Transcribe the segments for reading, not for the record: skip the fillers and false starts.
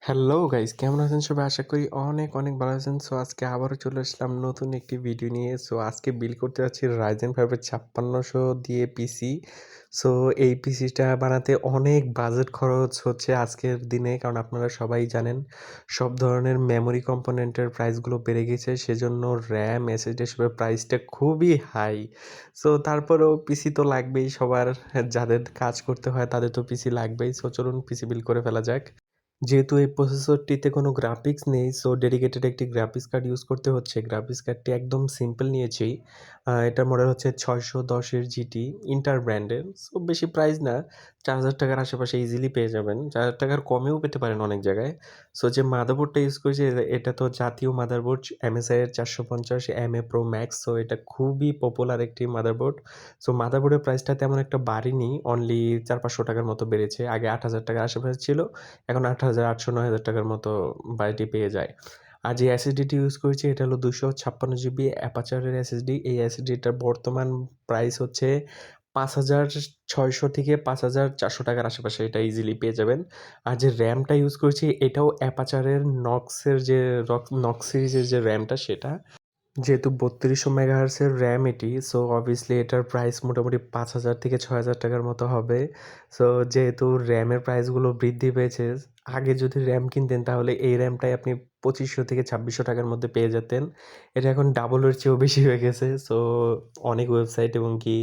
Hello guys, কেমন আছেন সবাই? আশা করি অনেক, অনেক ভালো আছেন। সো আজকে আবারও চলে আসলাম নতুন একটি ভিডিও নিয়ে। সো আজকে বিল্ড করতে যাচ্ছি Ryzen 5 এর 5600 দিয়ে পিসি। সো এই পিসিটা বানাতে অনেক বাজেট খরচ হচ্ছে আজকের দিনে। কারণ আপনারা সবাই জানেন সব ধরনের মেমোরি কম্পোনেন্টের প্রাইসগুলো বেড়ে গেছে। সেজন্য RAM, SSD এসবের প্রাইসটা খুবই হাই। সো তারপরেও পিসি তো লাগবেই সবার। যাদের কাজ করতে হয় তাদের তো পিসি লাগবেই। সো চলুন পিসি বিল্ড করে ফেলা যাক। যেহেতু এই প্রসেসরটিতে কোনো গ্রাফিক্স নেই, সো ডেডিকেটেড একটি গ্রাফিক্স কার্ড ইউজ করতে হচ্ছে। গ্রাফিক্স কার্ডটি একদম সিম্পল নিয়েছি। এটার মডেল হচ্ছে 610 এর জিটি, ইন্টার ব্র্যান্ডের। সো বেশি প্রাইস না, ৳৪,০০০ আশেপাশে ইজিলি পেয়ে যাবেন। ৳৪,০০০ কমেও পেতে পারেন অনেক জায়গায়। সো যে মাদারবোর্ডটা ইউজ করেছি এটা তো জাতীয় মাদারবোর্ড MSI এর 450 MA Pro Max। সো এটা খুবই পপুলার একটি মাদারবোর্ড। সো মাদারবোর্ডের প্রাইসটা তেমন একটা বাড়েনি, অনলি ৳৪০০-৫০০ মতো বেড়েছে। আগে ৳৮,০০০ আশেপাশে ছিল। এখন ৮,৮০০-৯,০০০ মতো বাড়তি পেয়ে যায়। আর যে এসএসডিটি ইউজ করেছি এটা হলো 256 জিবি অ্যাপাচারের এসএসডি। এই এসএসডিটার বর্তমান প্রাইস হচ্ছে ৫,৬০০ থেকে ৫,৪০০ টাকার আশেপাশে এটা ইজিলি পেয়ে যাবেন। আর যে র্যামটা ইউজ করেছি এটাও অ্যাপাচারের নক্সের যে নক্স সিরিজের যে র্যামটা সেটা। যেহেতু ৩২০০ মেগাহার্টজের RAM এটি, সো অবভিয়াসলি এটার প্রাইস মোটামুটি ৫,০০০ থেকে ৬,০০০ টাকার মতো হবে। সো যেহেতু RAM-এর প্রাইসগুলো বৃদ্ধি পেয়েছে, আগে যদি RAM কিনতেন তাহলে এই RAM-টাই আপনি ২৫০০ থেকে ২৬০০ টাকার মধ্যে পেয়ে যেতেন। এটা এখন ডাবলের চেয়েও বেশি হয়ে গেছে। সো অনেক ওয়েবসাইট এবং কি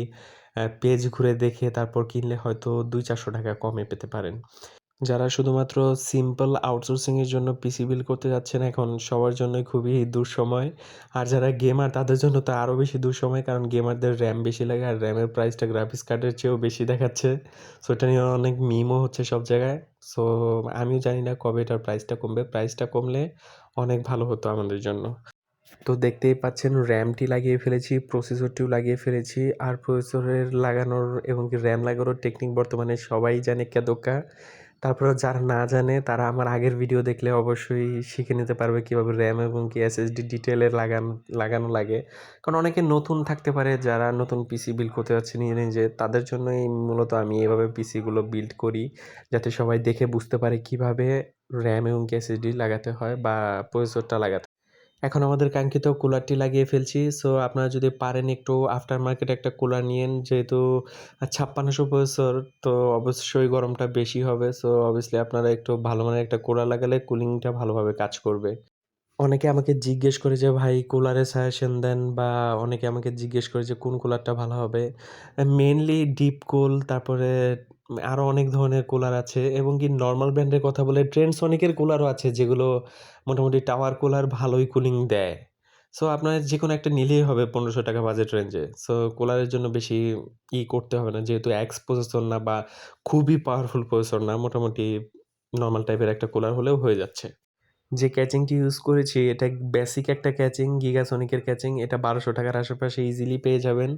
পেজ ঘুরে দেখে তারপর কিনলে হয়তো ৳২০০-৪০০ কমে পেতে পারেন। যারা শুধুমাত্র সিম্পল আউটসোর্সিং এর জন্য পিসি বিল্ড করতে যাচ্ছেন এখন সবার জন্যই খুবই দুঃসময়। আর যারা গেমার তাদের জন্য তো আরও বেশি দুঃসময়, কারণ গেমারদের RAM বেশি লাগে আর RAM-এর প্রাইসটা গ্রাফিক্স কার্ডের চেয়েও বেশি দেখাচ্ছে। সো এটা নিয়ে অনেক মিমও হচ্ছে সব জায়গায়। সো আমিও জানি না কবে এটার প্রাইসটা কমবে। প্রাইসটা কমলে অনেক ভালো হতো আমাদের জন্য। তো দেখতেই পাচ্ছেন র্যামটি লাগিয়ে ফেলেছি, প্রসেসরটিও লাগিয়ে ফেলেছি। আর প্রসেসরের লাগানোর এবং কি র্যাম লাগানোর টেকনিক বর্তমানে সবাই জানে কেদোকা। তারপরেও যারা না জানে তারা আমার আগের ভিডিও দেখলে অবশ্যই শিখে নিতে পারবে কীভাবে র্যাম এবং কি এসএসডি ডিটেলে লাগানো লাগে। কারণ অনেকে নতুন থাকতে পারে, যারা নতুন পিসি বিল্ড করতে যাচ্ছে নিজে, নিজে তাদের জন্যই মূলত আমি এভাবে পিসিগুলো বিল্ড করি। যাতে সবাই দেখে বুঝতে পারে কীভাবে র্যাম এবং কি এসএসডি লাগাতে হয় বা প্রসেসরটা লাগাতে হয়। এখন আমাদের কাঙ্ক্ষিত কুলারটি লাগিয়ে ফেলছি। সো আপনারা যদি পারেন একটু আফটার মার্কেট একটা কুলার নিয়েন। যেহেতু ৫৬০০ প্রসেসর, তো অবশ্যই গরমটা বেশি হবে। সো অবভিয়াসলি আপনারা একটু ভালো মানের একটা কুলার লাগালে কুলিংটা ভালোভাবে কাজ করবে। অনেকে আমাকে জিজ্ঞেস করে যে ভাই কুলারের সাজেশন দেন, বা অনেকে আমাকে জিজ্ঞেস করে যে কোন কুলারটা ভালো হবে। মেইনলি ডিপ কুল, তারপরে আরও অনেক ধরনের কুলার আছে এবং কি নরমাল ব্র্যান্ডের কথা বলে ট্রেন্ডসনিকের কুলারও আছে যেগুলো মোটামুটি টাওয়ার কুলার ভালোই কুলিং দেয়। সো আপনার যেকোনো একটা নিলেই হবে ৳১৫০০ বাজেট রেঞ্জে। সো কুলারের জন্য বেশি করতে হবে না, যেহেতু এক্স প্রসেসর না বা খুবই পাওয়ারফুল প্রসেসর না, মোটামুটি নরমাল টাইপের একটা কুলার হলেও হয়ে যাচ্ছে। যে ক্যাচিংটি ইউজ করেছি এটা বেসিক একটা ক্যাচিং, গিগাসনিকের ক্যাচিং। এটা ৳১২০০ র আশেপাশে ইজিলি পেয়ে যাবেন।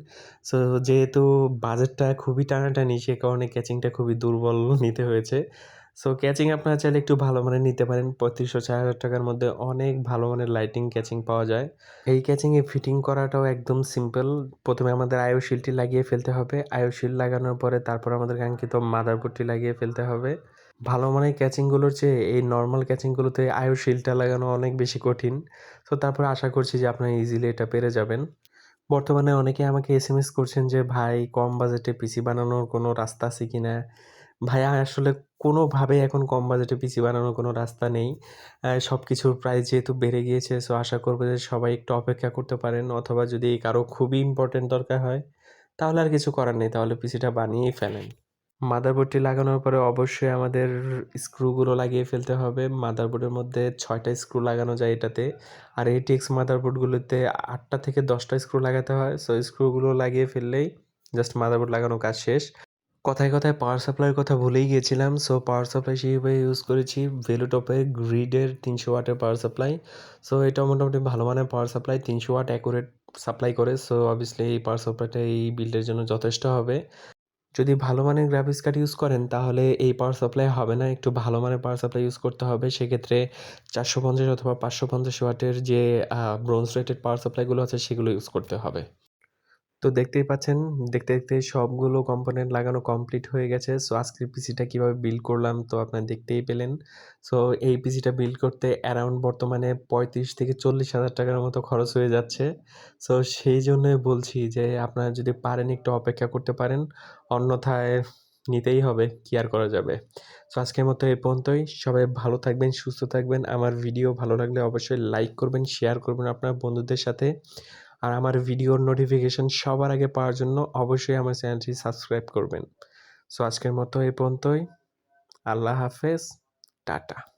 সো যেহেতু বাজেটটা খুবই টানাটানি সে কারণে ক্যাচিংটা খুবই দুর্বল নিতে হয়েছে। সো ক্যাচিং আপনারা চাইলে একটু ভালো মানের নিতে পারেন। ৳৩৫০০-৪,০০০ র মধ্যে অনেক ভালো মানের লাইটিং ক্যাচিং পাওয়া যায়। এই ক্যাচিংয়ে ফিটিং করাটাও একদম সিম্পল। প্রথমে আমাদের আইও শিল্ডটি লাগিয়ে ফেলতে হবে। আইও শিল্ড লাগানোর পরে তারপর আমাদের কাঙ্ক্ষিত মাদারবোর্ডটি লাগিয়ে ফেলতে হবে। ভালো মানের ক্যাচিংগুলোর চেয়ে এই নরমাল ক্যাচিংগুলোতে আইও শিল্ডটা লাগানো অনেক বেশি কঠিন। সো তারপরে আশা করছি যে আপনারা ইজিলি এটা পেরে যাবেন। বর্তমানে অনেকে আমাকে এসএমএস করছেন যে ভাই কম বাজেটে পিসি বানানোর কোনো রাস্তা আছে কিনা? ভাইয়া আসলে কোনোভাবেই এখন কম বাজেটে পিসি বানানোর কোনো রাস্তা নেই। সবকিছুর প্রাইস যেহেতু বেড়ে গিয়েছে, সো আশা করব যে সবাই একটু অপেক্ষা করতে পারেন, অথবা যদি কারো খুবই ইম্পোর্টেন্ট দরকার হয় তাহলে আর কিছু করার নেই, তাহলে পিসিটা বানিয়েই ফেলেন। মাদারবোর্ডটি লাগানোর পরে অবশ্যই আমাদের স্ক্রুগুলো লাগিয়ে ফেলতে হবে। মাদারবোর্ডের মধ্যে ৬ টা স্ক্রু লাগানো যায় এটাতে। আর ATX মাদারবোর্ডগুলোতে ৮ টা থেকে ১০ টা স্ক্রু লাগাতে হয়। সো স্ক্রুগুলো লাগিয়ে ফেললেই জাস্ট মাদারবোর্ড লাগানো কাজ শেষ। কথায়, কথায় পাওয়ার সাপ্লাইয়ের কথা ভুলেই গিয়েছিলাম। সো পাওয়ার সাপ্লাই সেইভাবে ইউজ করেছি ভেলুটপের গ্রিডের ৩০০ ওয়াটের পাওয়ার সাপ্লাই। সো এটা মোটামুটি ভালো মানের power supply, ৩০০ watt accurate supply করে। সো অবভিয়াসলি এই পাওয়ার সাপ্লাইটা এই বিল্ডের জন্য যথেষ্ট হবে। যদি ভালো মানের গ্রাফিক্স কার্ড ইউজ করেন তাহলে এই পাওয়ার সাপ্লাই হবে না, একটু ভালো মানের পাওয়ার সাপ্লাই ইউজ করতে হবে। সেক্ষেত্রে ৪৫০ অথবা ৫৫০ ওয়াটের যে ব্রোঞ্জ রেটেড পাওয়ার সাপ্লাইগুলো আছে সেগুলো ইউজ করতে হবে। তো দেখতেই পাচ্ছেন দেখতে সবগুলো কম্পোনেন্ট লাগানো কমপ্লিট হয়ে গেছে। সো আজকের পিসিটা কিভাবে বিল্ড করলাম তো আপনারা দেখতেই পেলেন। সো এই পিসিটা বিল্ড করতে অ্যারাউন্ড বর্তমানে ৩৫,০০০ থেকে ৪০,০০০ টাকার মতো খরচ হয়ে যাচ্ছে। সো সেই জন্যই বলছি যে আপনারা যদি পারেন একটু অপেক্ষা করতে পারেন। অন্যথায় নিতেই হবে, কি আর করা যাবে। সো আজকের মতো এই পর্যন্তই। সবাই ভালো থাকবেন, সুস্থ থাকবেন। আমার ভিডিও ভালো লাগলে অবশ্যই লাইক করবেন, শেয়ার করবেন আপনার বন্ধুদের সাথে। আর আমার ভিডিওর নোটিফিকেশন সবার আগে পাওয়ার জন্য অবশ্যই আমার চ্যানেলটি সাবস্ক্রাইব করবেন। সো আজকের মতো এই পর্যন্তই। আল্লাহ হাফেজ। টাটা।